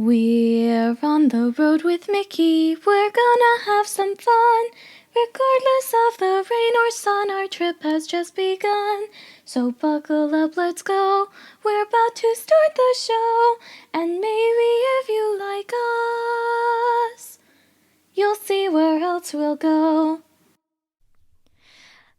We're on the road with Mickey, we're gonna have some fun. Regardless of the rain or sun, our trip has just begun. So buckle up, let's go, we're about to start the show. And maybe if you like us, you'll see where else we'll go.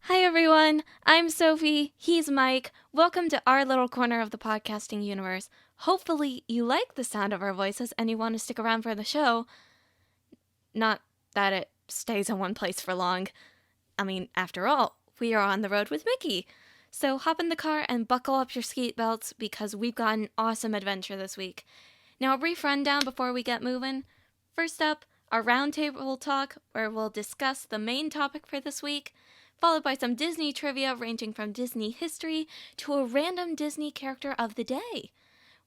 Hi everyone, I'm Sophie, he's Mike. Welcome to our little corner of the podcasting universe. Hopefully you like the sound of our voices and you want to stick around for the show. Not that it stays in one place for long. I mean, after all, we are on the road with Mickey. So hop in the car and buckle up your seat belts because we've got an awesome adventure this week. Now a brief rundown before we get moving. First up, our roundtable talk where we'll discuss the main topic for this week, followed by some Disney trivia ranging from Disney history to a random Disney character of the day.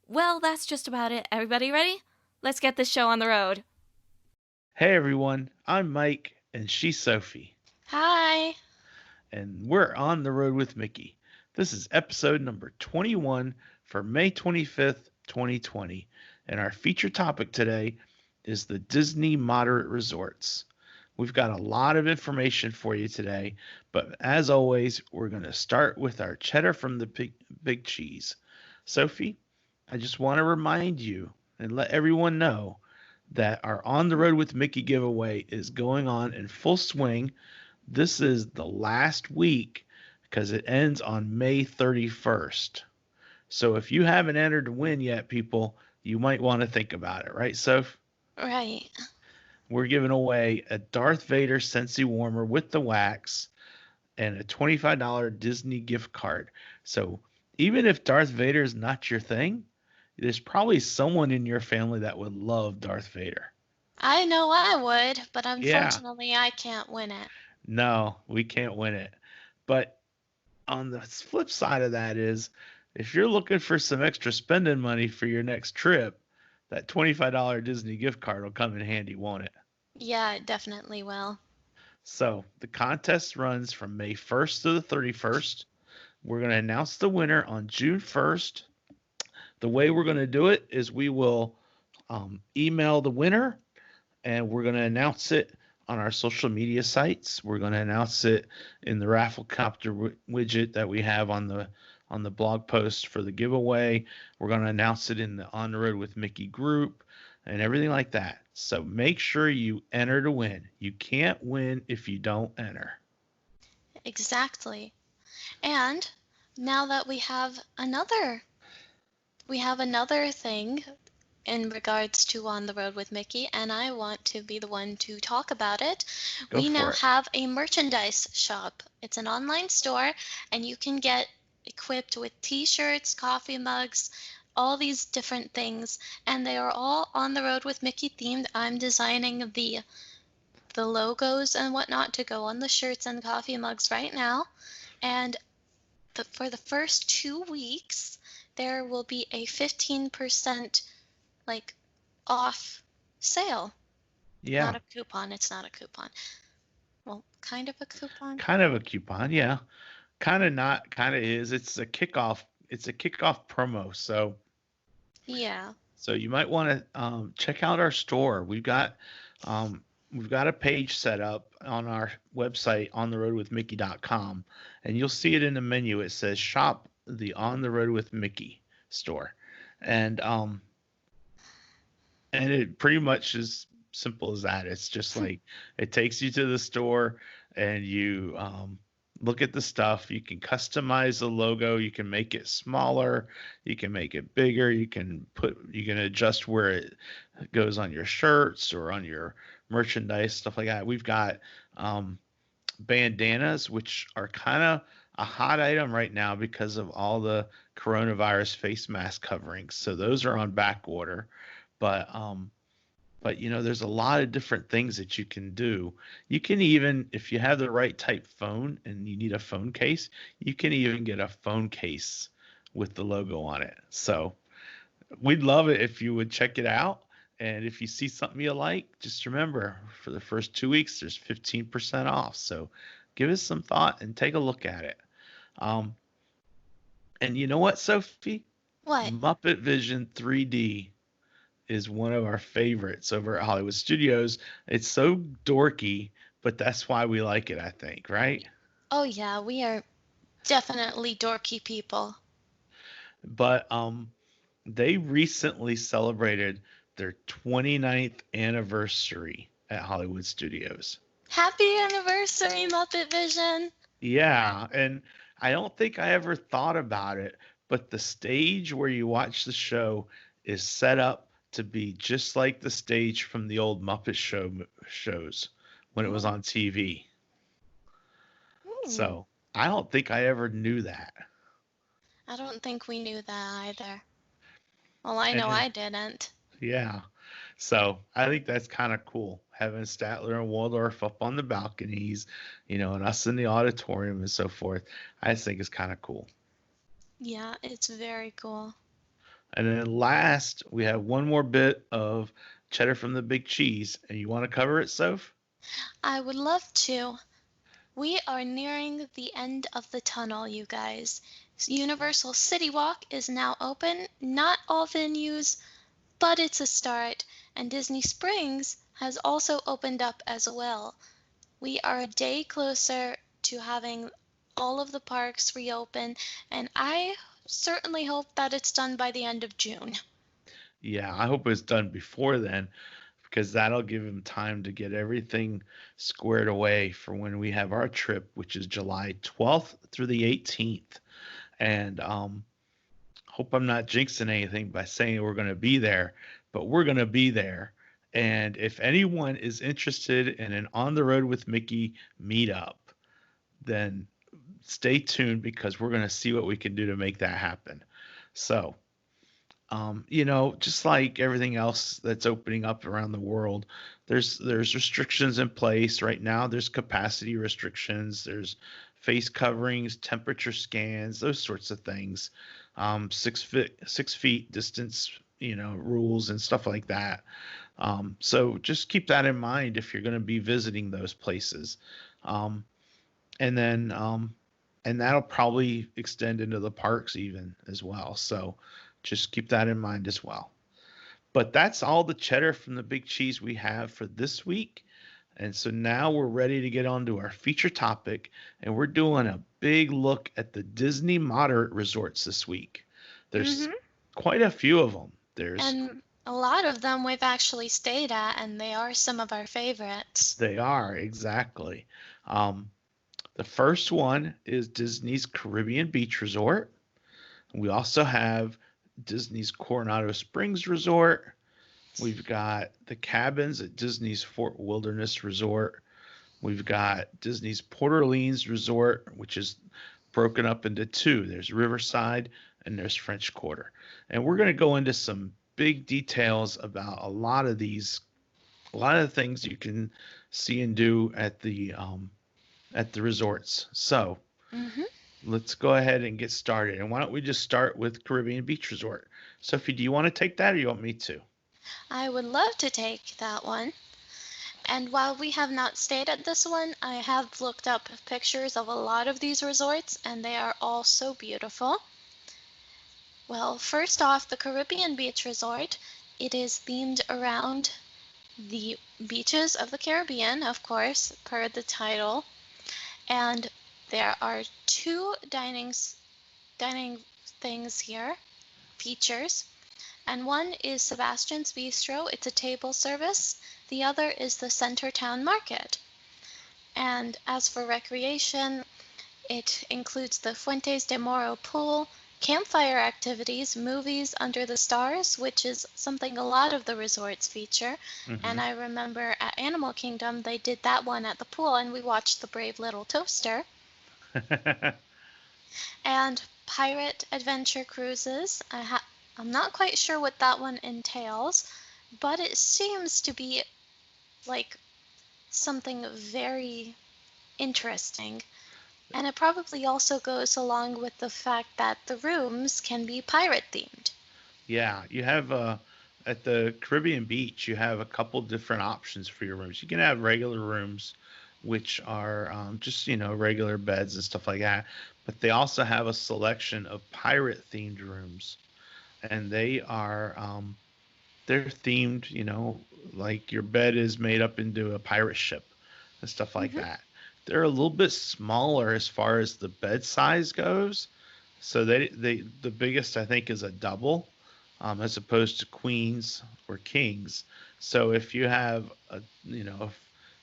Well, that's just about it. Everybody ready? Let's get this show on the road. Hey everyone, I'm Mike and she's Sophie, Hi. and we're on the road with Mickey. This is episode number 21 for May 25th, 2020, and our feature topic today is the Disney Moderate Resorts. We've got a lot of information for you today, but as always, we're going to start with our cheddar from the big cheese. Sophie, I just want to remind you and let everyone know that our On the Road with Mickey giveaway is going on in full swing. This is the last week because it ends on May 31st. So if you haven't entered to win yet, people, you might want to think about it, right, Soph? Right. We're giving away a Darth Vader Scentsy Warmer with the wax and a $25 Disney gift card. So even if Darth Vader is not your thing, there's probably someone in your family that would love Darth Vader. I know I would, but Yeah, unfortunately I can't win it. no, we can't win it. But on the flip side of that is if you're looking for some extra spending money for your next trip, that $25 Disney gift card will come in handy, won't it? Yeah, it definitely will. So the contest runs from May 1st to the 31st. We're going to announce the winner on June 1st. The way we're going to do it is we will email the winner and we're going to announce it on our social media sites. We're going to announce it in the Rafflecopter widget that we have on the blog post for the giveaway. We're going to announce it in the On the Road with Mickey group and everything like that. So make sure you enter to win. You can't win if you don't enter. Exactly. And now that we have another thing in regards to On the Road with Mickey, and I want to be the one to talk about it. Go We now for it. have a merchandise shop. It's an online store, and you can get equipped with t-shirts, coffee mugs, all these different things, and they are all On the Road with Mickey themed. I'm designing the logos and whatnot to go on the shirts and coffee mugs right now. And for the first 2 weeks, there will be a 15% like off sale. Not Yeah, a coupon. It's not a coupon. Well, kind of a coupon. kind of a coupon. Yeah, kind of not, kind of is. It's a kickoff. It's a kickoff promo. Yeah. So you might want to check out our store. We've got a page set up on our website ontheroadwithmickey.com, and you'll see it in the menu. It says shop the On the Road with Mickey store, and um and it pretty much is simple as that. It's just like it takes you to the store and you look at the stuff. You can customize the logo. You can make it smaller. You can make it bigger. You can adjust where it goes on your shirts or on your merchandise, stuff like that. We've got um, bandanas, which are kind of a hot item right now because of all the coronavirus face mask coverings. So those are on back order. But there's a lot of different things that you can do. You can even, if you have the right type phone and you need a phone case, you can even get a phone case with the logo on it. So we'd love it if you would check it out. And if you see something you like, just remember for the first 2 weeks, there's 15% off. So give it some thought and take a look at it. Um, and you know what, Sophie? What? Muppet Vision 3D is one of our favorites over at Hollywood Studios. It's so dorky, but that's why we like it, I think, right? Oh, yeah, we are definitely dorky people. But they recently celebrated their 29th anniversary at Hollywood Studios. Happy anniversary, Muppet Vision! Yeah, and I don't think I ever thought about it, but the stage where you watch the show is set up to be just like the stage from the old Muppet shows when it was Oh, on TV. hmm. So I don't think I ever knew that. I don't think we knew that either. Well, I And know then, I didn't. yeah, so I think that's kind of cool having Statler and Waldorf up on the balconies, and us in the auditorium and so forth. I just think it's kind of cool. Yeah, it's very cool. And then last, we have one more bit of cheddar from the big cheese. And you want to cover it, Soph? I would love to. We are nearing the end of the tunnel, you guys. Universal City Walk is now open. Not all venues, but it's a start. And Disney Springs has also opened up as well. We are a day closer to having all of the parks reopen, and I certainly hope that it's done by the end of June. Yeah, I hope it's done before then because that'll give him time to get everything squared away for when we have our trip, which is July 12th through the 18th. And hope I'm not jinxing anything by saying we're going to be there, but we're going to be there. And if anyone is interested in an On the Road with Mickey meetup, then stay tuned because we're going to see what we can do to make that happen. So, just like everything else that's opening up around the world, there's restrictions in place right now. There's capacity restrictions. There's face coverings, temperature scans, those sorts of things. 6 feet distance, rules and stuff like that. So just keep that in mind if you're going to be visiting those places. Um, and then and that'll probably extend into the parks even as well. So just keep that in mind as well. But that's all the cheddar from the big cheese we have for this week. And so now we're ready to get on to our feature topic, and we're doing a big look at the Disney moderate resorts this week. There's Mm-hmm. quite a few of them. There's And a lot of them we've actually stayed at, and they are some of our favorites. They are exactly. Um, the first one is Disney's Caribbean Beach Resort. We also have Disney's Coronado Springs Resort. We've got the cabins at Disney's Fort Wilderness Resort. We've got Disney's Port Orleans Resort, which is broken up into two. There's Riverside and there's French Quarter. And we're going to go into some big details about a lot of the things you can see and do at the resorts. So Hmm. let's go ahead and get started. And why don't we just start with Caribbean Beach Resort? Sophie, do you want to take that or you want me to? I would love to take that one. And while we have not stayed at this one, I have looked up pictures of a lot of these resorts, and they are all so beautiful. Well, first off, the Caribbean Beach Resort. It is themed around the beaches of the Caribbean, of course, per the title. And there are two dining things here, features. And one is Sebastian's Bistro. It's a table service. The other is the Centertown Market. And as for recreation, it includes the Fuentes de Moro pool, campfire activities, movies under the stars, which is something a lot of the resorts feature. Mm-hmm. And I remember at Animal Kingdom, they did that one at the pool, and we watched The Brave Little Toaster. And pirate adventure cruises. I'm not quite sure what that one entails, but it seems to be like something very interesting. And it probably also goes along with the fact that the rooms can be pirate themed. Yeah, you have at the Caribbean Beach, you have a couple different options for your rooms. You can have regular rooms, which are just regular beds and stuff like that. But they also have a selection of pirate themed rooms, and they are they're themed, like your bed is made up into a pirate ship and stuff like Mm-hmm. that. They're a little bit smaller as far as the bed size goes. So the biggest I think is a double, as opposed to queens or kings. So if you have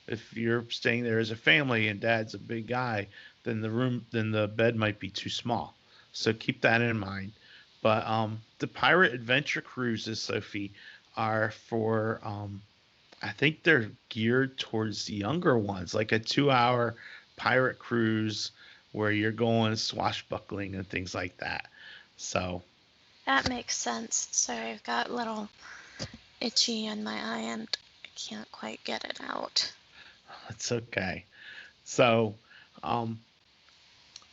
if you're staying there as a family and dad's a big guy, then the bed might be too small. So keep that in mind. But the pirate adventure cruises, Sophie, are for I think they're geared towards the younger ones, like a 2 hour pirate cruise where you're going swashbuckling and things like that. So That makes sense. Sorry, I've got a little itchy in my eye and I can't quite get it out. it's okay. So, um,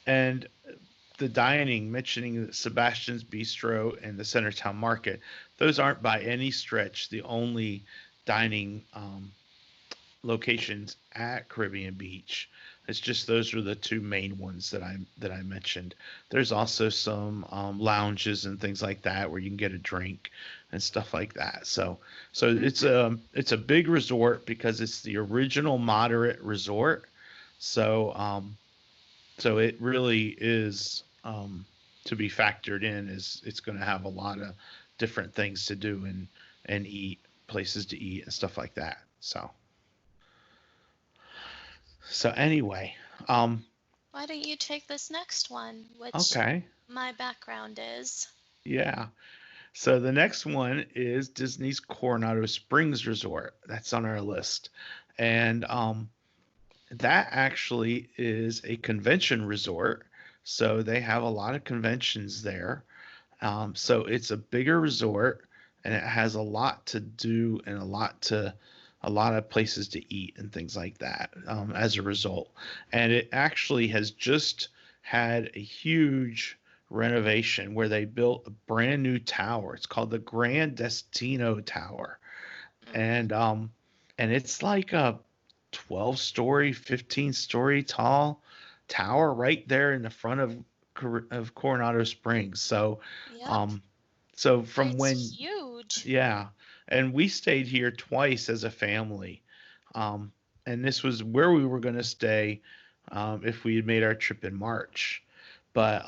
and the dining, mentioning Sebastian's Bistro and the Centertown Market, those aren't by any stretch the only dining locations at Caribbean Beach. It's just those are the two main ones that I mentioned. There's also some lounges and things like that where you can get a drink and stuff like that. So it's a big resort because it's the original moderate resort. So so it really is to be factored in. Is it's going to have a lot of different things to do and eat, places to eat and stuff like that. So anyway, um, Why don't you take this next one, which okay, my background is? yeah. So the next one is Disney's Coronado Springs Resort. That's on our list, and that actually is a convention resort. So they have a lot of conventions there. So it's a bigger resort, and it has a lot to do and a lot of places to eat and things like that as a result. And it actually has just had a huge renovation where they built a brand new tower. It's called the Grand Destino Tower, Mm. and it's like a 12-story, 15-story tall tower right there in the front of Coronado Springs. Yep, Um, so from it's when huge. yeah, and we stayed here twice as a family, um, and this was where we were going to stay if we had made our trip in March, but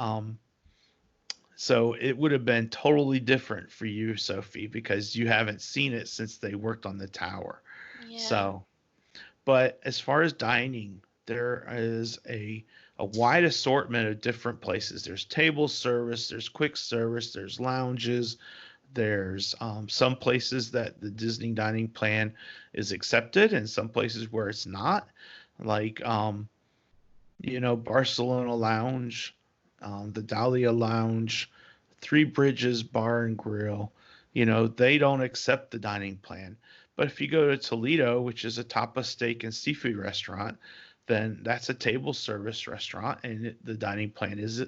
so it would have been totally different for you, Sophie, because you haven't seen it since they worked on the tower. Yeah. So, but as far as dining, there is a wide assortment of different places. There's table service, there's quick service, there's lounges, there's some places that the Disney dining plan is accepted, and some places where it's not, like Barcelona Lounge, the Dahlia Lounge, Three Bridges Bar and Grill. They don't accept the dining plan. But if you go to Toledo, which is a tapa steak and seafood restaurant, then that's a table service restaurant, and the dining plan is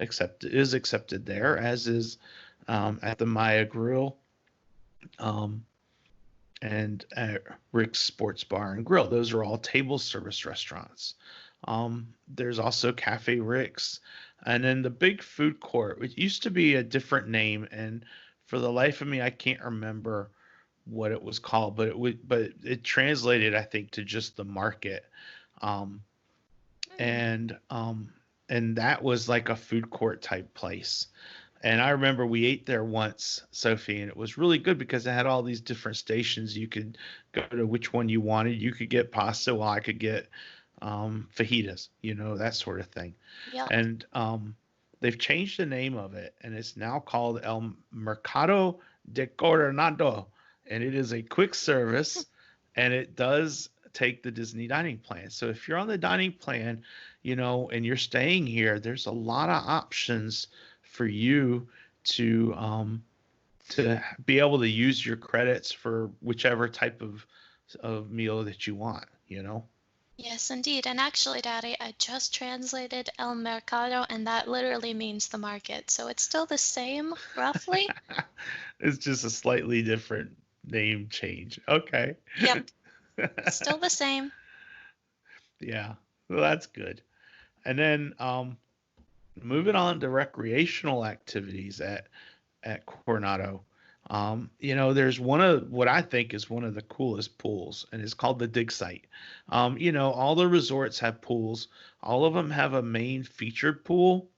accepted there, as is at the Maya Grill um, and at Rick's Sports Bar and Grill. Those are all table service restaurants. There's also Cafe Rick's, and then the big food court. It used to be a different name, and for the life of me, I can't remember what it was called, but it translated, I think, to just the market, um, Hmm. and that was like a food court type place. And I remember we ate there once, Sophie, and it was really good because it had all these different stations. You could go to which one you wanted. You could get pasta, while I could get fajitas, that sort of thing. Yep. And they've changed the name of it, and it's now called El Mercado de Coronado, and it is a quick service, and it does take the Disney dining plan. So if you're on the dining plan, and you're staying here, there's a lot of options for you to be able to use your credits for whichever type of meal that you want. Yes, indeed. And actually, Daddy, I just translated El Mercado, and that literally means the market. So it's still the same, roughly. It's just a slightly different name change. Okay. Yep, still the same. Yeah. Well, that's good. And then moving on to recreational activities at Coronado. There's one of what I think is one of the coolest pools, and it's called the Dig Site. All the resorts have pools. All of them have a main featured pool,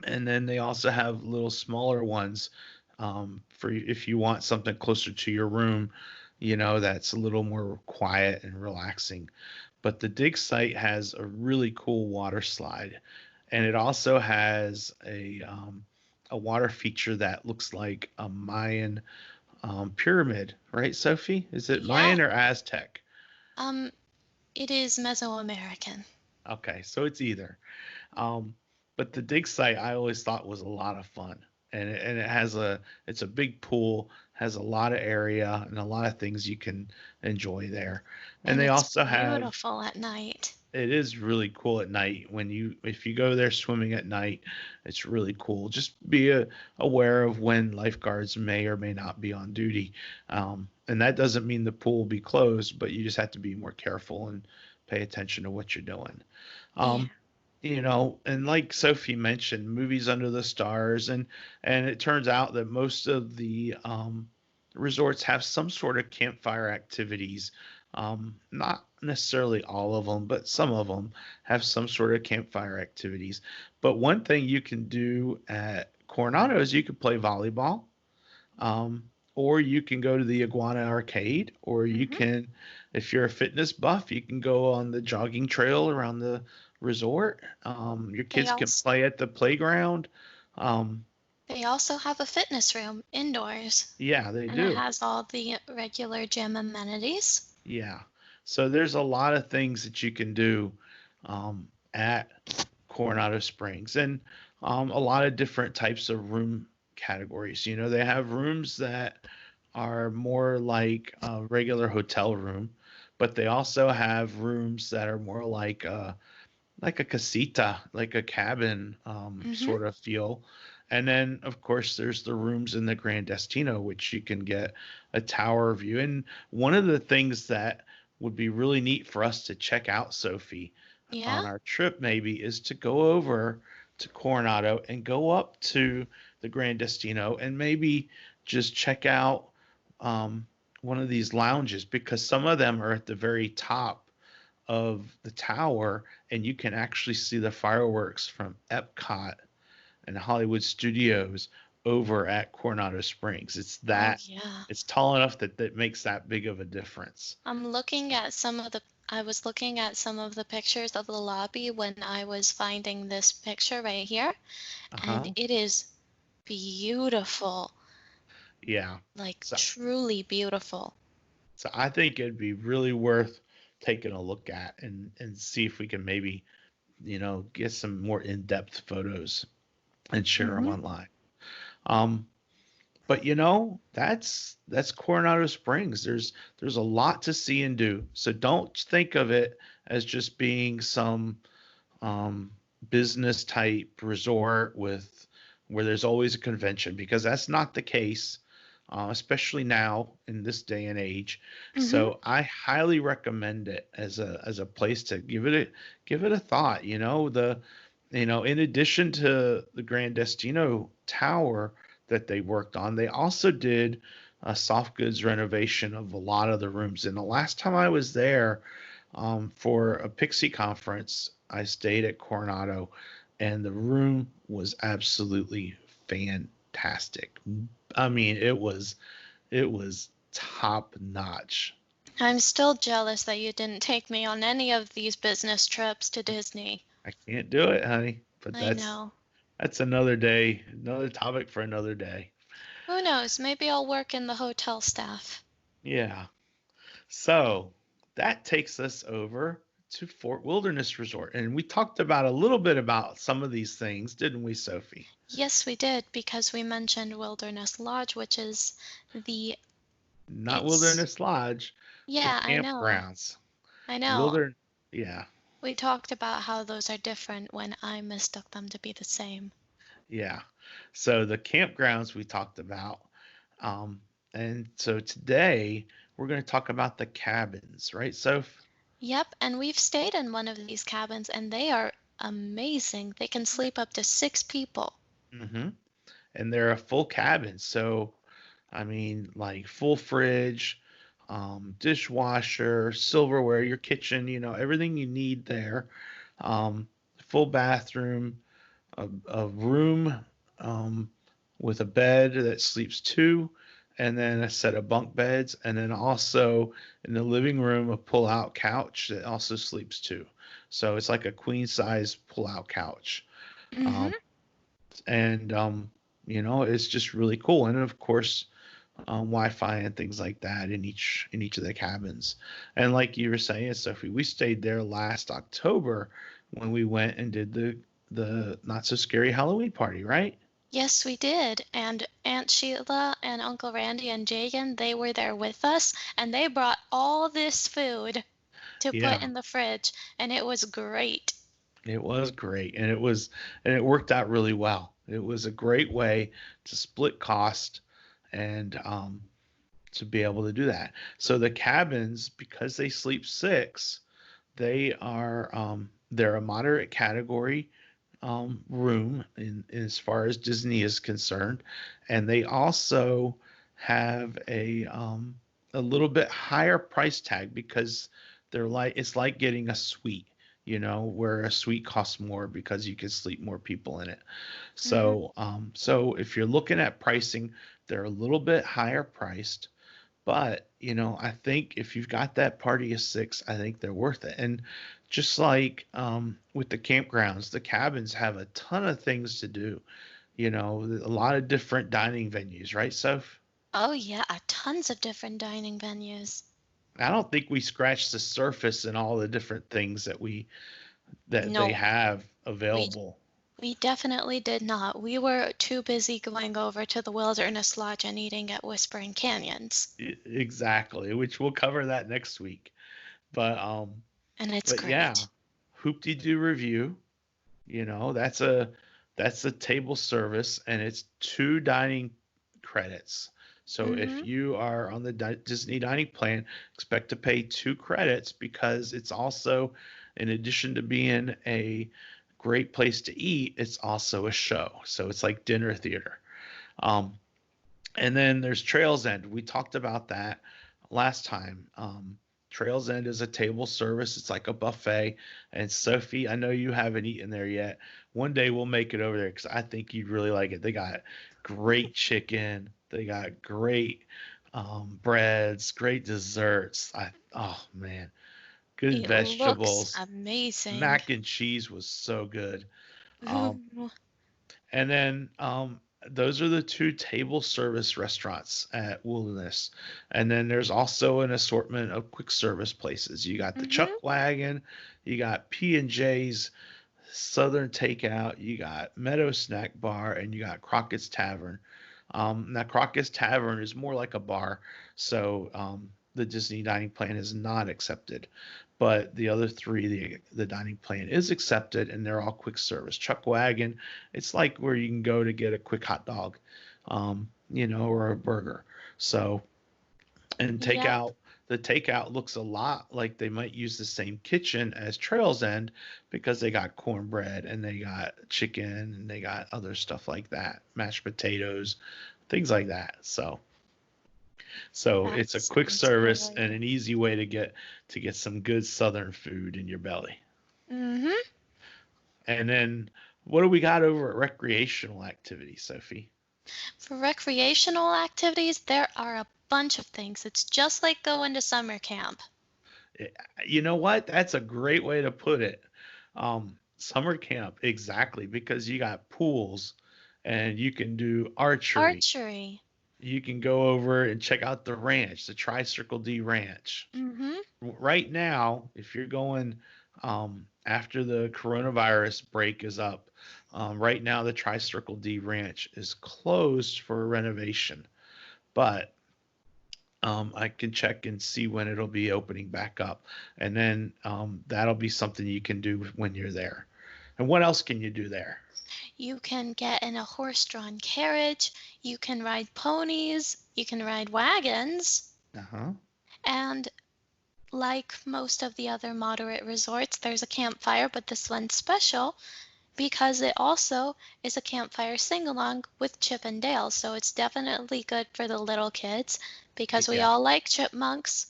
and then they also have little smaller ones for if you want something closer to your room, that's a little more quiet and relaxing. But the dig site has a really cool water slide, and it also has a water feature that looks like a Mayan pyramid, right, Sophie? Is it Yeah, Mayan or Aztec? um, it is Mesoamerican. Okay, so it's either. Um, but the dig site I always thought was a lot of fun, and it's a big pool, has a lot of area and a lot of things you can enjoy there. And And they it's also have beautiful at night. it is really cool at night if you go there swimming at night, it's really cool. Just be aware of when lifeguards may or may not be on duty, and that doesn't mean the pool will be closed, but you just have to be more careful and pay attention to what you're doing. Yeah. Um, and like Sophie mentioned, movies under the stars, and it turns out that most of the resorts have some sort of campfire activities. Not necessarily all of them, but some of them have some sort of campfire activities. But one thing you can do at Coronado is you can play volleyball, um, or you can go to the Iguana Arcade, or you Hmm. can, if you're a fitness buff, you can go on the jogging trail around the resort. Your They kids can also play at the playground. Um, they also have a fitness room indoors, yeah, they and it do. has all the regular gym amenities. Yeah. So there's a lot of things that you can do at Coronado Springs, and a lot of different types of room categories. They have rooms that are more like a regular hotel room, but they also have rooms that are more like a casita, like a cabin Hmm. sort of feel. And then, of course, there's the rooms in the Grand Destino, which you can get a tower view. And one of the things that would be really neat for us to check out, Sophie, Yeah. on our trip maybe is to go over to Coronado and go up to the Grand Destino and maybe just check out um, one of these lounges because some of them are at the very top of the tower, and you can actually see the fireworks from Epcot and Hollywood Studios over at Coronado Springs. Oh, yeah. It's tall enough that makes that big of a difference. I'm looking So, at some of the I was looking at some of the pictures of the lobby when I was finding this picture right here, and uh-huh. it is beautiful, Yeah. like So truly beautiful. so I think it'd be really worth taking a look at and see if we can maybe, get some more in-depth photos and share them Hmm. online. Um, But that's Coronado Springs. There's a lot to see and do. So don't think of it as just being some um, business type resort with where there's always a convention because that's not the case, especially now in this day and age. Hmm. So I highly recommend it as a place to give it a thought. In addition to the Grand Destino Tower that they worked on, they also did a soft goods renovation of a lot of the rooms. And the last time I was there, for a Pixie conference, I stayed at Coronado, and the room was absolutely fantastic. I mean, it was top notch. I'm still jealous that you didn't take me on any of these business trips to Disney. I can't do it, honey, but I that's know. that's another day, another topic for another day. Who knows? Maybe I'll work in the hotel staff. Yeah. So that takes us over to Fort Wilderness Resort, and we talked about a little bit about some of these things, didn't we, Sophie? Yes, we did, because we mentioned Wilderness Lodge, which is the Not it's Wilderness Lodge, the yeah, I know. campgrounds. I know. Wilder, yeah, We talked about how those are different when I mistook them to be the same. yeah. So the campgrounds we talked about, um, and so today we're going to talk about the cabins, right? So, Yep, and we've stayed in one of these cabins and they are amazing. They can sleep up to 6 people. and they're a full cabin. So I mean, like full fridge, dishwasher, silverware, your kitchen, everything you need there. Um, Full bathroom, a room um, with a bed that sleeps two, and then a set of bunk beds, and then also in the living room, a pull out couch that also sleeps two. So it's like a queen size pull out couch. Mm-hmm. Um, and it's just really cool. And of course, Wi-Fi and things like that in each of the cabins. And like you were saying, Sophie, we stayed there last October when we went and did the not so scary Halloween party, right? Yes, we did. And Aunt Sheila and Uncle Randy and Jagan, they were there with us, and they brought all this food to put Yeah, in the fridge, and it was great. it was great, and it worked out really well. It was a great way to split cost and to be able to do that. So the cabins, because they sleep six, they're a moderate category room in as far as Disney is concerned, and they also have a little bit higher price tag because it's like getting a suite, where a suite costs more because you can sleep more people in it. Hmm. So if you're looking at pricing, they're a little bit higher priced, but, I think if you've got that party of six, I think they're worth it. And just like with the campgrounds, the cabins have a ton of things to do. A lot of different dining venues, right, Soph? Oh, yeah, tons of different dining venues. I don't think we scratched the surface in all the different things that they No, have we available. we definitely did not. We were too busy going over to the Wilderness Lodge and eating at Whispering Canyons. Exactly, which we'll cover that next week. But And it's but yeah, great. Hoop-de-doo review. That's a table service, and it's two dining credits. So if Mm-hmm. you are on the Disney dining plan, expect to pay 2 credits because it's also, in addition to being a great place to eat, it's also a show. So it's like dinner theater. Um, and then there's Trails End. We talked about that last time. Trails End is a table service. It's like a buffet. And Sophie, I know you haven't eaten there yet. One day we'll make it over there because I think you'd really like it. They got great chicken. They got great breads, great desserts. Oh man, good It looks vegetables. amazing. Mac and cheese was so good. Um, Ooh. and then those are the two table service restaurants at Wilderness. And then there's also an assortment of quick service places. You got the Mm-hmm. Chuck Wagon, you got P&J's Southern Takeout, you got Meadow Snack Bar, and you got Crockett's Tavern. Now, Crockett's Tavern is more like a bar, so the Disney dining plan is not accepted. But the other three, the dining plan is accepted, and they're all quick service. Chuck Wagon, it's like where you can go to get a quick hot dog, or a burger. So, and Yep. the takeout looks a lot like they might use the same kitchen as Trails End because they got cornbread and they got chicken and they got other stuff like that, mashed potatoes, things like that. So That it's a quick sounds service and good. an easy way to get some good southern food in your belly. Mm-hmm. And then what do we got over at recreational activities, Sophie? For recreational activities, there are a bunch of things. It's just like going to summer camp. Eh, You know what? That's a great way to put it. Summer camp, exactly, because you got pools and you can do archery. Archery. You can go over and check out the ranch, the Tri-Circle D Ranch. Mm-hmm. Right now, if you're going after the coronavirus break is up, right now the Tri-Circle D Ranch is closed for renovation, but I can check and see when it'll be opening back up, and then that'll be something you can do when you're there. And what else can you do there? You can get in a horse-drawn carriage. You can ride ponies. You can ride wagons. Uh huh. And like most of the other moderate resorts, there's a campfire, but this one's special. because it also is a campfire sing-along with Chip and Dale, so it's definitely good for the little kids because we Yeah. all like chipmunks.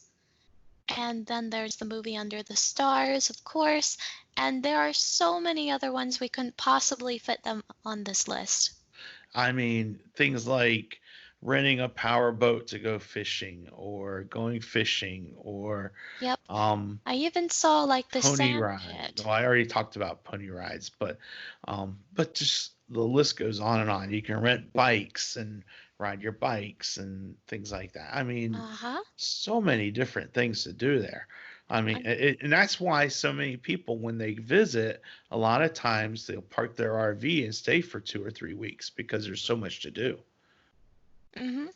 And then there's the movie Under the Stars, of course, and there are so many other ones we couldn't possibly fit them on this list. I mean, things like renting a power boat to go fishing or going fishing or Yep. um, I even saw like the pony sand rides. pit. Well, I already talked about pony rides, but just the list goes on and on. You can rent bikes and ride your bikes and things like that. I mean, Uh-huh. so many different things to do there. I mean, And and that's why so many people, when they visit, a lot of times they'll park their RV and stay for 2 or 3 weeks because there's so much to do. mhm.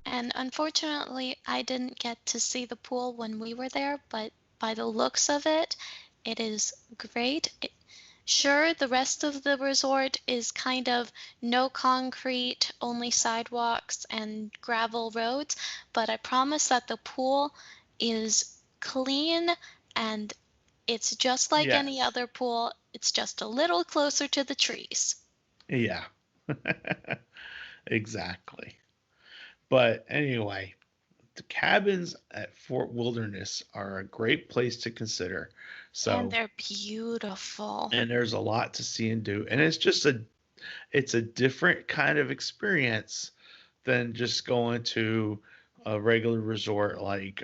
And unfortunately, I didn't get to see the pool when we were there, but by the looks of it, it is great. Sure, the rest of the resort is kind of no concrete, only sidewalks and gravel roads, but I promise that the pool is clean and it's just like any Yes. other pool. It's just a little closer to the trees. Yeah. Exactly. But anyway, the cabins at Fort Wilderness are a great place to consider. And So, they're beautiful. and there's a lot to see and do, and it's a different kind of experience than just going to a regular resort like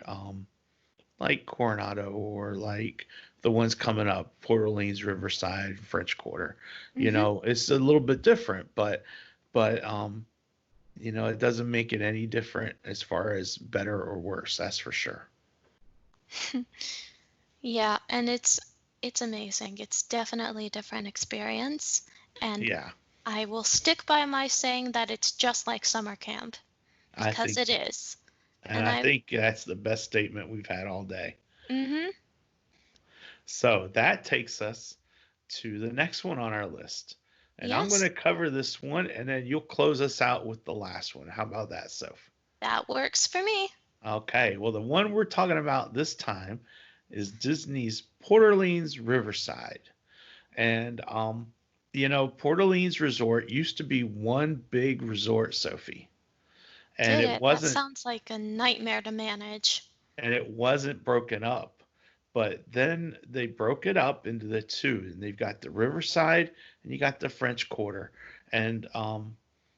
Coronado or like the ones coming up, Port Orleans, Riverside, French Quarter. Hmm. It's a little bit different, but it doesn't make it any different as far as better or worse. That's for sure. Yeah, and it's amazing. It's definitely a different experience, and Yeah, I will stick by my saying that it's just like summer camp I because think it so. is. And And I I think that's the best statement we've had all day. mhm. So that takes us to the next one on our list. And I'm going Yes, to cover this one and then you'll close us out with the last one. How about that, Soph? that works for me. Okay, well, the one we're talking about this time is Disney's Port Orleans Riverside. And Port Orleans Resort used to be one big resort, Sophie. And Did it it? That wasn't sounds like a nightmare to manage. and it wasn't broken up. But then they broke it up into the two, and they've got the Riverside and you got the French Quarter. And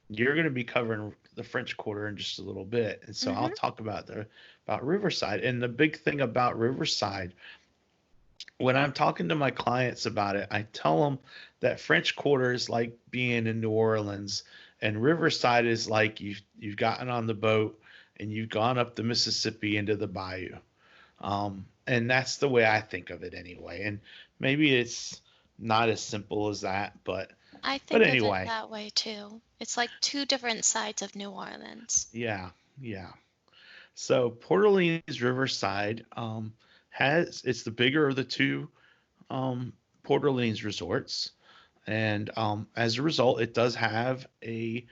you're going to be covering the French Quarter in just a little bit, and so I'll Mhm. talk about Riverside. And the big thing about Riverside, when I'm talking to my clients about it, I tell them that French Quarter is like being in New Orleans, and Riverside is like you've gotten on the boat and you've gone up the Mississippi into the bayou. And that's the way I think of it anyway. And maybe it's not as simple as that, I but think of it anyway, that way too. It's like two different sides of New Orleans. yeah, yeah. So Port Orleans Riverside it's the bigger of the two Port Orleans resorts, and as a result, it does have a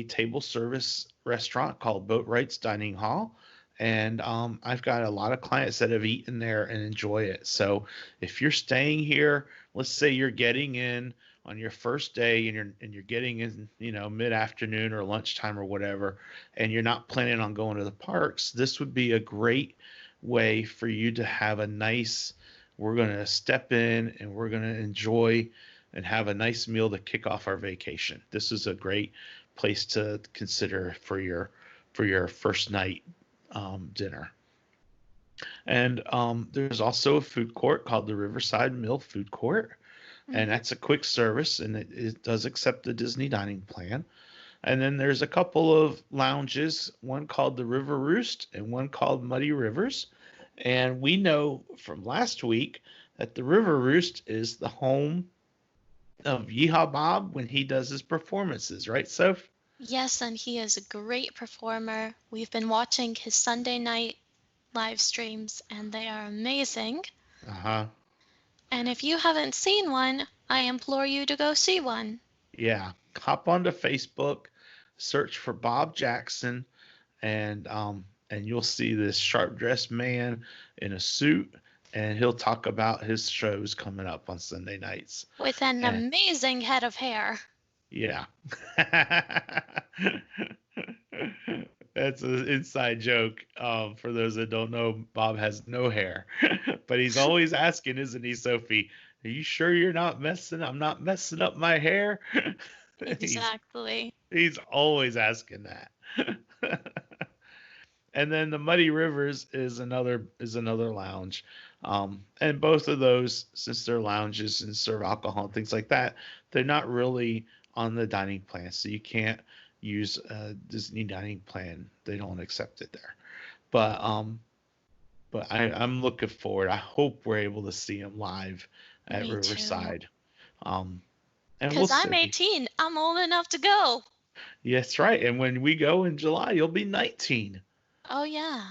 table service restaurant called Boatwright's Dining Hall. And I've got a lot of clients that have eaten there and enjoy it. So if you're staying here, let's say you're getting in on your first day and you're getting in, mid afternoon or lunchtime or whatever, and you're not planning on going to the parks, this would be a great way for you to have a nice. We're going to step in and we're going to enjoy and have a nice meal to kick off our vacation. This is a great place to consider for your first night dinner. And there's also a food court called the Riverside Mill Food Court, and Mhm. that's a quick service, and it does accept the Disney dining plan. And then there's a couple of lounges, one called the River Roost and one called Muddy Rivers. And we know from last week that the River Roost is the home of Yeehaw Bob when he does his performances, right, Soph? Yes, and he is a great performer. We've been watching his Sunday night live streams and they are amazing. Uh huh. And if you haven't seen one, I implore you to go see one. Yeah. Hop onto Facebook, search for Bob Jackson, and you'll see this sharp dressed man in a suit and he'll talk about his shows coming up on Sunday nights. With an And amazing head of hair. yeah. That's an inside joke. For those that don't know, Bob has no hair, but he's always asking, isn't he, Sophie? Are you sure you're not messing? I'm not messing up my hair. he's Exactly. he's always asking that. And then the Muddy Rivers is another lounge, and both of those, since they're lounges and serve alcohol and things like that, they're not really on the dining plan, so you can't use a Disney dining plan. They don't accept it there. But I'm looking forward. I hope we're able to see them live at Me too. Riverside. Um, and we'll Because I'm see. 18. I'm old enough to go. Yes, right. And when we go in July, you'll be 19. Oh, yeah.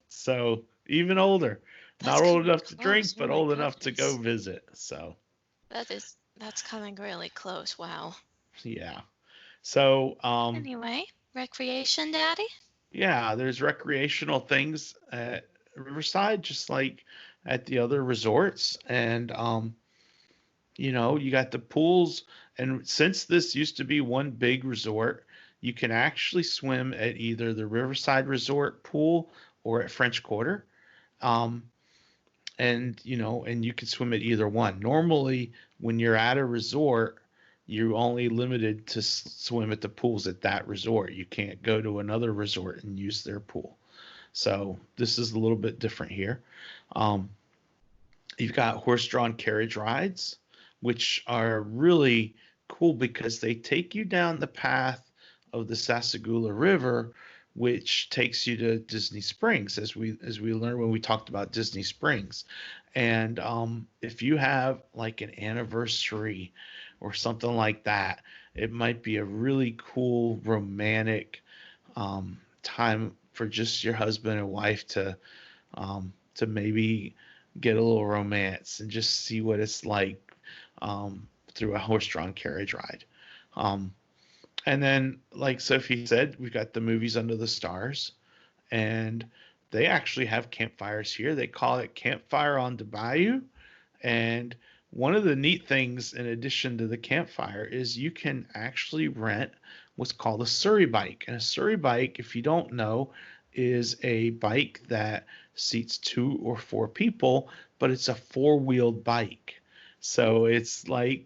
So even older. That's Not old coming enough to close. drink, Oh but my old enough to go goodness. visit. So That's coming really close. Wow. yeah. So Anyway, recreation, Daddy? yeah, there's recreational things at Riverside, just like at the other resorts. And you got the pools. And since this used to be one big resort, you can actually swim at either the Riverside Resort pool or at French Quarter. Um, and you can swim at either one. Normally, when you're at a resort, you're only limited to swim at the pools at that resort. You can't go to another resort and use their pool. So this is a little bit different here. Um, you've got horse-drawn carriage rides, which are really cool because they take you down the path of the Sasagula River, which takes you to Disney Springs, as we learned when we talked about Disney Springs. And if you have like an anniversary or something like that, it might be a really cool romantic time for just your husband and wife to maybe get a little romance and just see what it's like through a horse-drawn carriage ride. Um, and then, like Sophie said, we've got the movies under the stars, and they actually have campfires here. They call it Campfire on the Bayou. And one of the neat things, in addition to the campfire, is you can actually rent what's called a Surrey bike. And a Surrey bike, if you don't know, is a bike that seats 2 or 4 people, but it's a four-wheeled bike. So it's like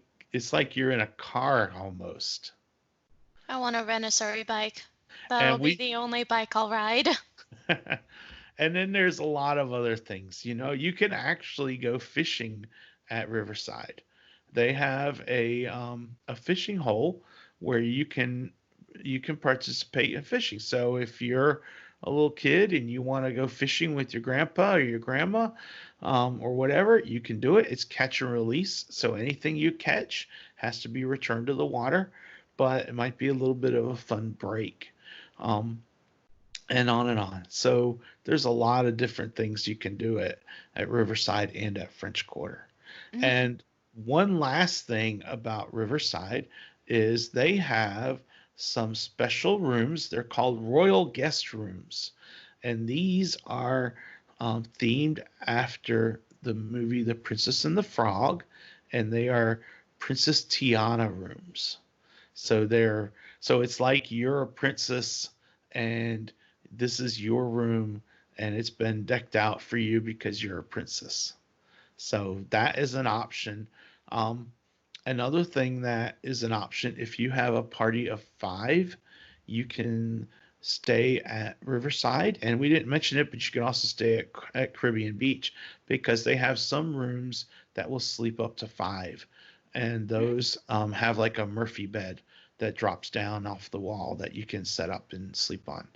you're in a car almost. I want to rent a Surrey bike. That'll And be we the only bike I'll ride. and then there's a lot of other things. You can actually go fishing at Riverside. They have a fishing hole where you can participate in fishing. So if you're a little kid and you want to go fishing with your grandpa or your grandma, or whatever, you can do it. It's catch and release. So anything you catch has to be returned to the water, but it might be a little bit of a fun break. Um, and on and on. So there's a lot of different things you can do at Riverside and at French Quarter. Mm. And one last thing about Riverside is they have some special rooms. They're called Royal Guest Rooms. And these are themed after the movie The Princess and the Frog, and they are Princess Tiana rooms. So it's like you're a princess and this is your room and it's been decked out for you because you're a princess. So that is an option. Um, Another thing that is an option, if you have a party of 5, you can stay at Riverside. And we didn't mention it, but you can also stay at Caribbean Beach because they have some rooms that will sleep up to 5. And those have like a Murphy bed that drops down off the wall that you can set up and sleep on.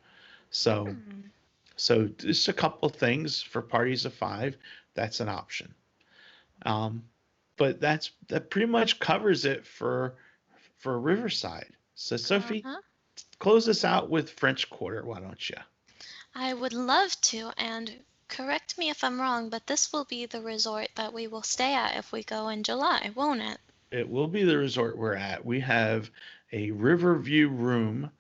So, Mm. so just a couple of things for parties of 5. That's an option. Um, but that pretty much covers it for Riverside. So Sophie, Uh-huh. close us out with French Quarter, why don't you? I would love to, and correct me if I'm wrong, but this will be the resort that we will stay at if we go in July, won't it? It will be the resort we're at. We have a Riverview room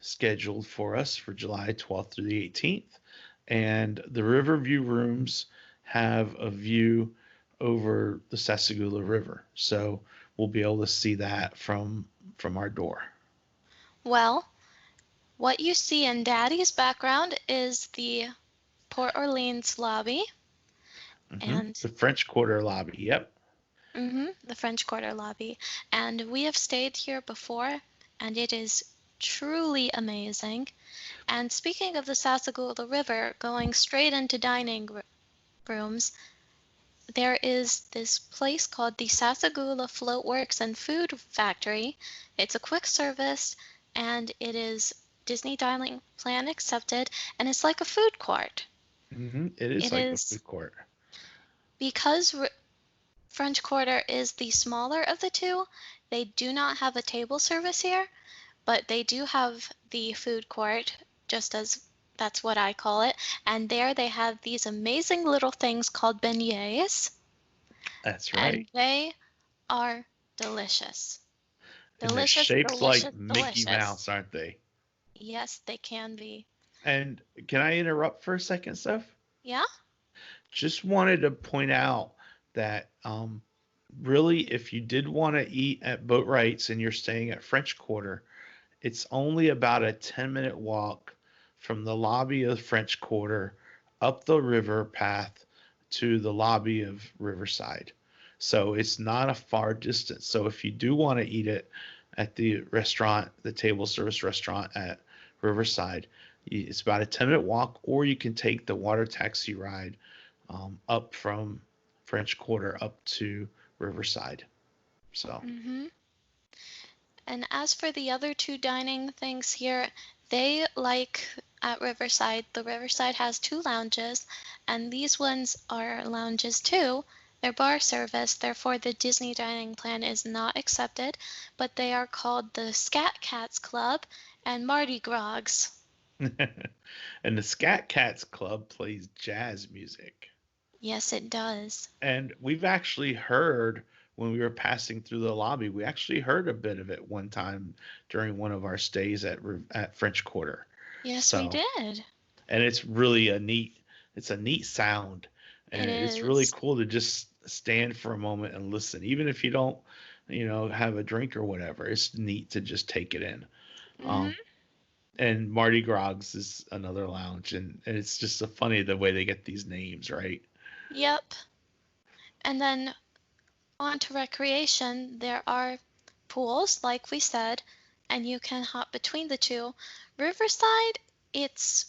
scheduled for us for July 12th through the 18th, and the Riverview rooms have a view over the Sassagoula River. So we'll be able to see that from our door. Well, what you see in Daddy's background is the Port Orleans lobby and The French Quarter lobby. Yep. the French Quarter lobby. And we have stayed here before, and it is truly amazing. And speaking of the Sassagoula River, going straight into dining rooms, there is this place called the Sassagoula Float Works and Food Factory. It's a quick service, and it is Disney Dining Plan accepted, and it's like a food court. It is It like a is food court. because French Quarter is the smaller of the two. They do not have a table service here, but they do have the food court, just as that's what I call it. And there they have these amazing little things called beignets, That's and right. they are delicious. And they're Delicious, shaped like delicious, Mickey delicious. Mouse, aren't they? Yes, they can be. And can I interrupt for a second, Soph? Yeah? Just wanted to point out that really, if you did want to eat at Boatwright's and you're staying at French Quarter, it's only about a 10-minute walk from the lobby of French Quarter up the river path to the lobby of Riverside. So it's not a far distance. So if you do want to eat it at the restaurant, the table service restaurant at Riverside, it's about a 10-minute walk, or you can take the water taxi ride up from French Quarter up to Riverside. So. Mm-hmm. And as for the other two dining things here, they like at Riverside, the Riverside has two lounges, and these ones are lounges too. They're bar service, therefore the Disney dining plan is not accepted, but they are called the Scat Cats Club and Mardi Gras. And the Scat Cats Club plays jazz music. Yes, it does. And we've actually heard when we were passing through the lobby, we actually heard a bit of it one time during one of our stays at French Quarter. Yes, we So, did. and it's really it's a neat sound, It and it's really is. cool to just stand for a moment and listen, even if you don't, have a drink or whatever. It's neat to just take it in. Mm-hmm. Um, and Mardi Gras is another lounge, and it's just so funny the way they get these names, right? Yep. And then on to recreation, there are pools, like we said, and you can hop between the two. Riverside, it's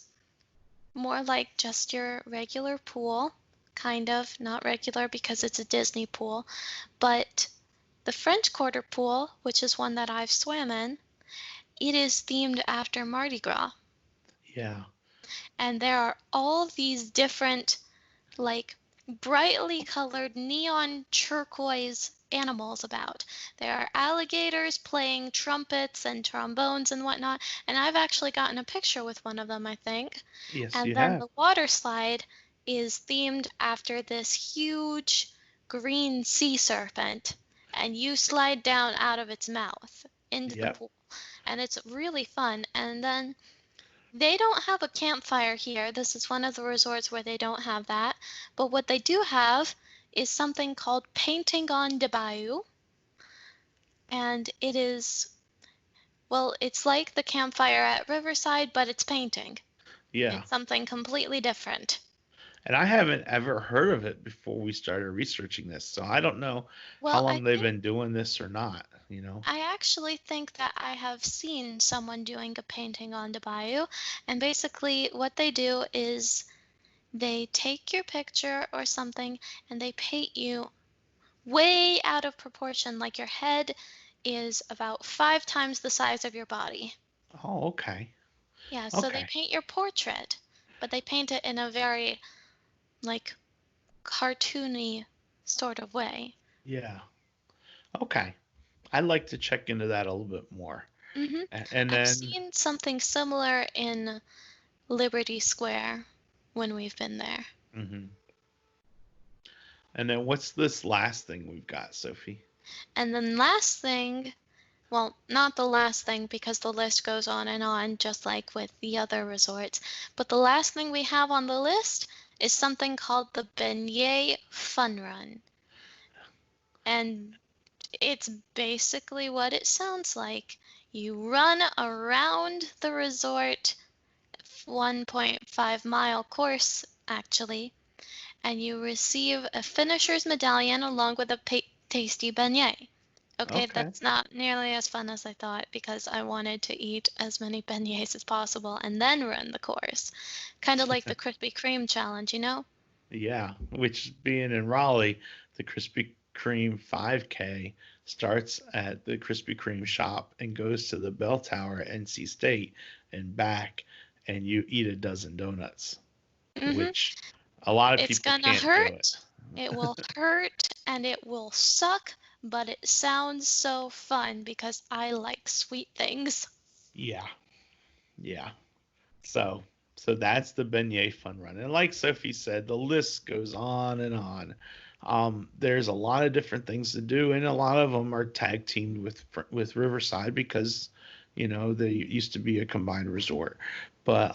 more like just your regular pool, kind of, not regular because it's a Disney pool, but the French Quarter pool, which is one that I've swam in, it is themed after Mardi Gras. Yeah. And there are all these different, like, brightly colored neon turquoise animals about. There are alligators playing trumpets and trombones and whatnot, and I've actually gotten a picture with one of them, I think. Yes, And you then have. the water slide is themed after this huge green sea serpent, and you slide down out of its mouth into the Yep. pool. And it's really fun. And then they don't have a campfire here. This is one of the resorts where they don't have that. But what they do have is something called painting on the bayou. And it is, well, it's like the campfire at Riverside, but it's painting. Yeah. It's something completely different. And I haven't ever heard of it before we started researching this. So I don't know how Well, long they've been doing this or not. I actually think that I have seen someone doing a painting on the bayou. And basically, what they do is they take your picture or something and they paint you way out of proportion, like your head is about 5 times the size of your body. Oh, okay. Yeah, so they Okay. paint your portrait, but they paint it in a very, like, cartoony sort of way. Yeah. Okay. I'd like to check into that a little bit more. hmm And I've then, seen something similar in Liberty Square when we've been there. mhm. And then what's this last thing we've got, Sophie? And then last thing, well, not the last thing because the list goes on and on, just like with the other resorts. But the last thing we have on the list is something called the Beignet Fun Run. And it's basically what it sounds like. You run around the resort, 1.5-mile course actually, and you receive a finisher's medallion along with a tasty beignet. Okay, Okay. that's not nearly as fun as I thought because I wanted to eat as many beignets as possible and then run the course. Kind of like the Krispy Kreme challenge, you know? Yeah, which being in Raleigh, the Krispy Kreme 5K starts at the Krispy Kreme shop and goes to the bell tower at NC State and back, and you eat a dozen donuts, Hmm. which a lot of It's people gonna can't do it. hurt. It will hurt and it will suck, but it sounds so fun because I like sweet things. Yeah, yeah. So, so that's the beignet fun run, and like Sophie said, the list goes on and on. There's a lot of different things to do, and a lot of them are tag teamed with Riverside because, they used to be a combined resort. But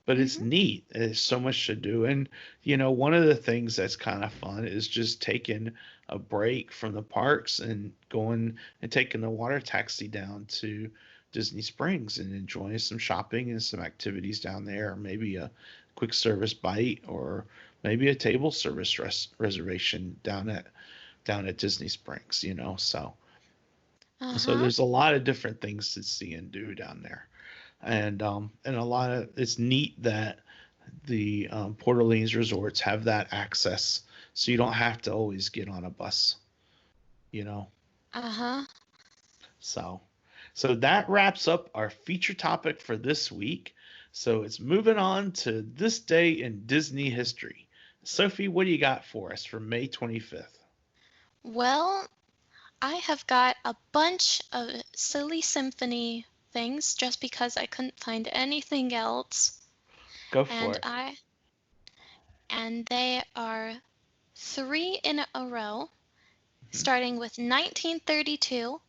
but it's Hmm. neat. There's so much to do, and one of the things that's kind of fun is just taking a break from the parks and going and taking the water taxi down to Disney Springs and enjoying some shopping and some activities down there. Maybe a quick service bite or maybe a table service reservation down at Disney Springs. So Uh-huh. there's a lot of different things to see and do down there, and a lot of it's neat that the Port Orleans resorts have that access, so you don't have to always get on a bus. You know, Uh-huh. so so that wraps up our feature topic for this week. So it's moving on to this day in Disney history. Sophie, what do you got for us for May 25th? Well, I have got a bunch of silly symphony things just because I couldn't find anything else. Go And for it. I and they are three in a row, Mhm. starting with 1932,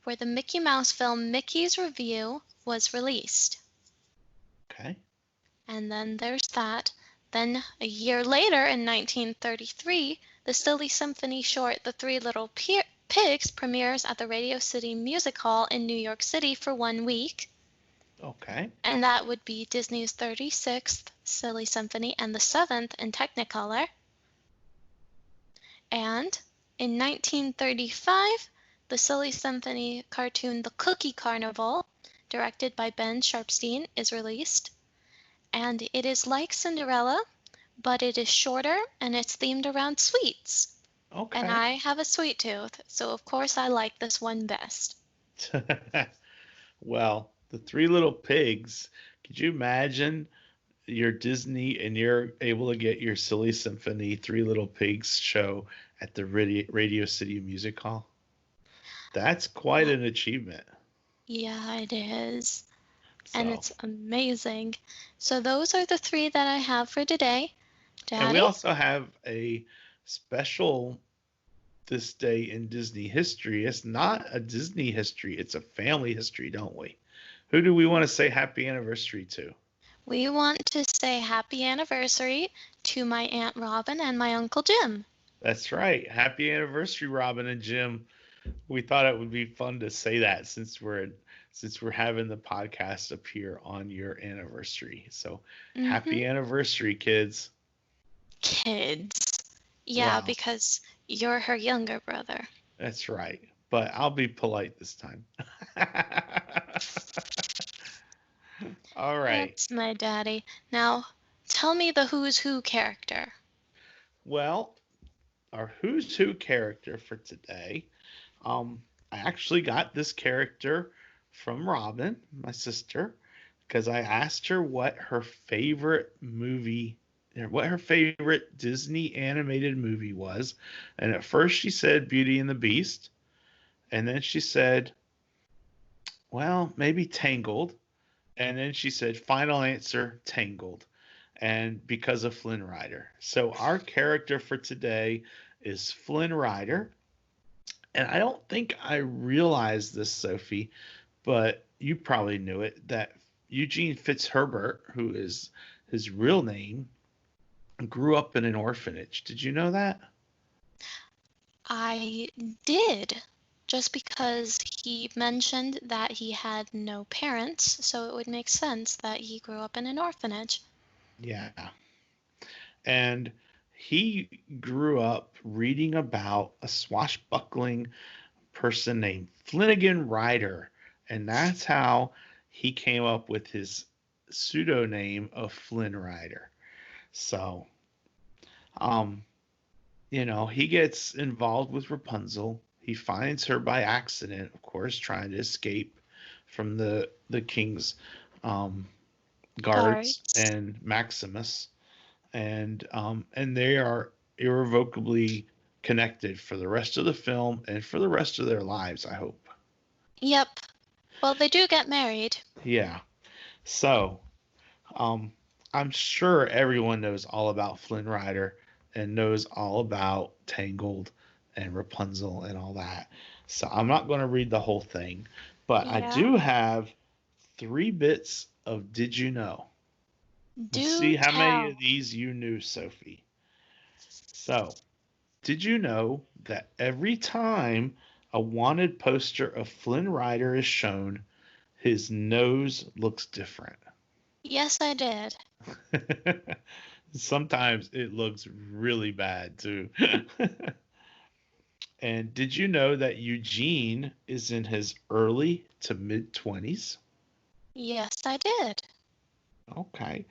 where the Mickey Mouse film Mickey's Review was released. Okay. And then there's that. Then a year later, in 1933, the Silly Symphony short The Three Little Pigs premieres at the Radio City Music Hall in New York City for 1 week. Okay. And that would be Disney's 36th Silly Symphony and the 7th in Technicolor. And in 1935, the Silly Symphony cartoon The Cookie Carnival, directed by Ben Sharpstein, is released. And it is like Cinderella, but it is shorter and it's themed around sweets. And Okay. I have a sweet tooth, so of course I like this one best. Well, the Three Little Pigs. Could you imagine you're Disney and you're able to get your Silly Symphony Three Little Pigs show at the Radio City Music Hall? That's quite Well, an achievement. yeah, it is. And So, it's amazing. So those are the three that I have for today. and we Daddy? also have a special this day in Disney history. It's not a Disney history, it's a family history, don't we? Who do we want to say happy anniversary to? We want to say happy anniversary to my Aunt Robin and my Uncle Jim. That's right. Happy anniversary, Robin and Jim. We thought it would be fun to say that since we're having the podcast appear on your anniversary. So Mm-hmm. happy anniversary, kids. Kids. Yeah, Well, because you're her younger brother. that's right. But I'll be polite this time. All right. That's my daddy. Now, tell me the Who's Who character. Well, our Who's Who character for today. Um, I actually got this character from Robin, my sister, because I asked her what her favorite Disney animated movie was. And at first she said Beauty and the Beast. And then she said, well, maybe Tangled. And then she said, final answer, Tangled. And because of Flynn Rider. So our character for today is Flynn Rider. And I don't think I realized this, Sophie, but you probably knew it, that Eugene Fitzherbert, who is his real name, grew up in an orphanage. Did you know that? I did, just because he mentioned that he had no parents, so it would make sense that he grew up in an orphanage. Yeah. And he grew up reading about a swashbuckling person named Flanagan Ryder. And that's how he came up with his pseudonym of Flynn Rider. So, um, he gets involved with Rapunzel. He finds her by accident, of course, trying to escape from the king's um, guards Guards. and Maximus, and they are irrevocably connected for the rest of the film and for the rest of their lives, I hope. Yep. Well, they do get married. Yeah. So, um, I'm sure everyone knows all about Flynn Rider and knows all about Tangled and Rapunzel and all that. So I'm not going to read the whole thing, but I Yeah. do have 3 bits of Did You Know? Let's Do see how many tell. of these you knew, Sophie. So, did you know that every time a wanted poster of Flynn Rider is shown, his nose looks different? Yes, I did. Sometimes it looks really bad too. And did you know that Eugene is in his early to mid 20s? Yes, I did. Okay.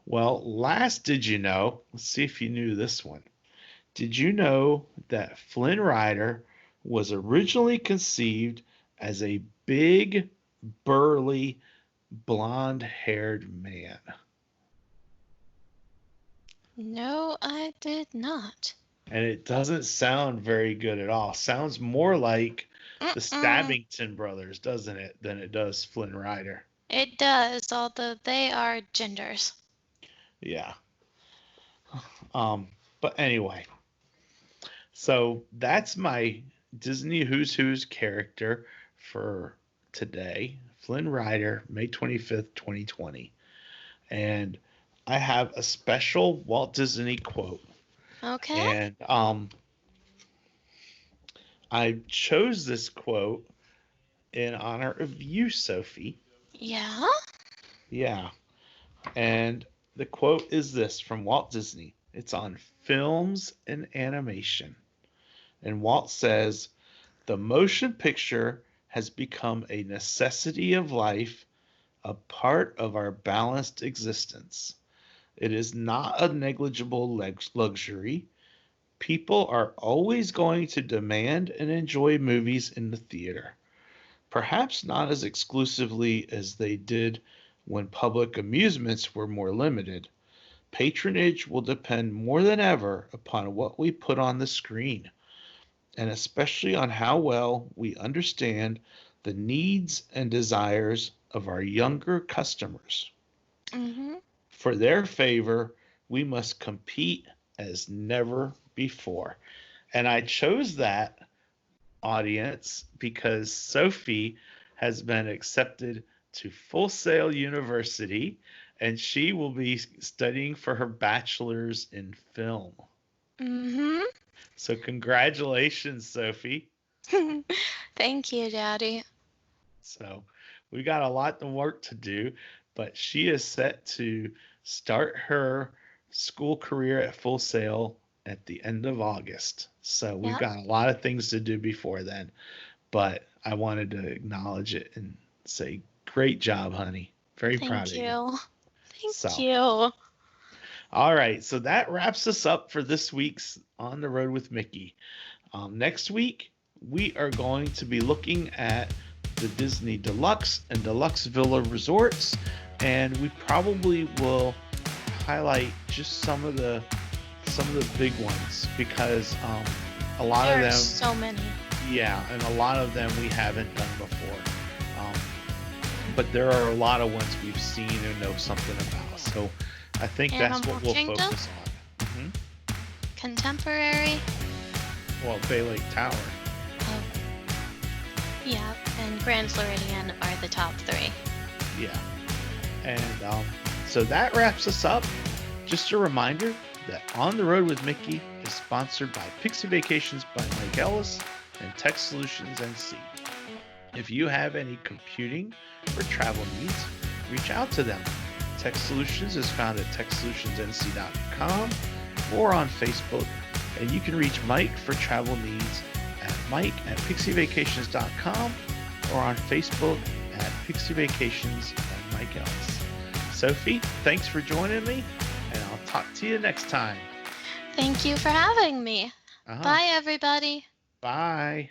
Well, last did you know? Let's see if you knew this one. Did you know that Flynn Rider was originally conceived as a big, burly, blonde haired man? No, I did not. And it doesn't sound very good at all. Sounds more like the Mm-mm. Stabbington brothers, doesn't it, than it does Flynn Rider. It does, although they are gingers. Yeah. Um, but anyway, so that's my Disney Who's Who's character for today. Flynn Rider, May 25th, 2020. And I have a special Walt Disney quote. Okay? And I chose this quote in honor of you, Sophie. Yeah? Yeah. And the quote is this from Walt Disney. It's on films and animation. And Walt says, "The motion picture has become a necessity of life, a part of our balanced existence. It is not a negligible luxury. People are always going to demand and enjoy movies in the theater. Perhaps not as exclusively as they did when public amusements were more limited. Patronage will depend more than ever upon what we put on the screen, and especially on how well we understand the needs and desires of our younger customers. Mm-hmm. For their favor, we must compete as never before." And I chose that audience because Sophie has been accepted to Full Sail University and she will be studying for her bachelor's in film. Mm-hmm. So, congratulations, Sophie. Thank you, Daddy. So, we got a lot of work to do, but she is set to start her school career at Full Sail at the end of August. So, we've Yep. got a lot of things to do before then. But I wanted to acknowledge it and say, great job, honey. Very proud Thank of you. you. Thank So, you. all right. So that wraps us up for this week's On the Road with Mickey. Next week, we are going to be looking at the Disney Deluxe and Deluxe Villa resorts, and we probably will highlight just some of the big ones because a lot There of are them, so many. yeah, and a lot of them we haven't done before. Um, but there are a lot of ones we've seen or know something about. So I think that's Animal what we'll Kingdom? focus on. Contemporary? Well, Bay Lake Tower. Oh, yeah. And Grand Floridian are the top 3. Yeah. And so that wraps us up. Just a reminder, that On the Road with Mickey is sponsored by Pixie Vacations by Mike Ellis and Tech Solutions NC. If you have any computing or travel needs, reach out to them. Tech Solutions is found at techsolutionsnc.com or on Facebook, and you can reach Mike for travel needs at mike@pixievacations.com or on Facebook at Pixie Vacations by Mike Ellis. Sophie, thanks for joining me, and I'll talk to you next time. Thank you for having me. Bye, everybody. Bye.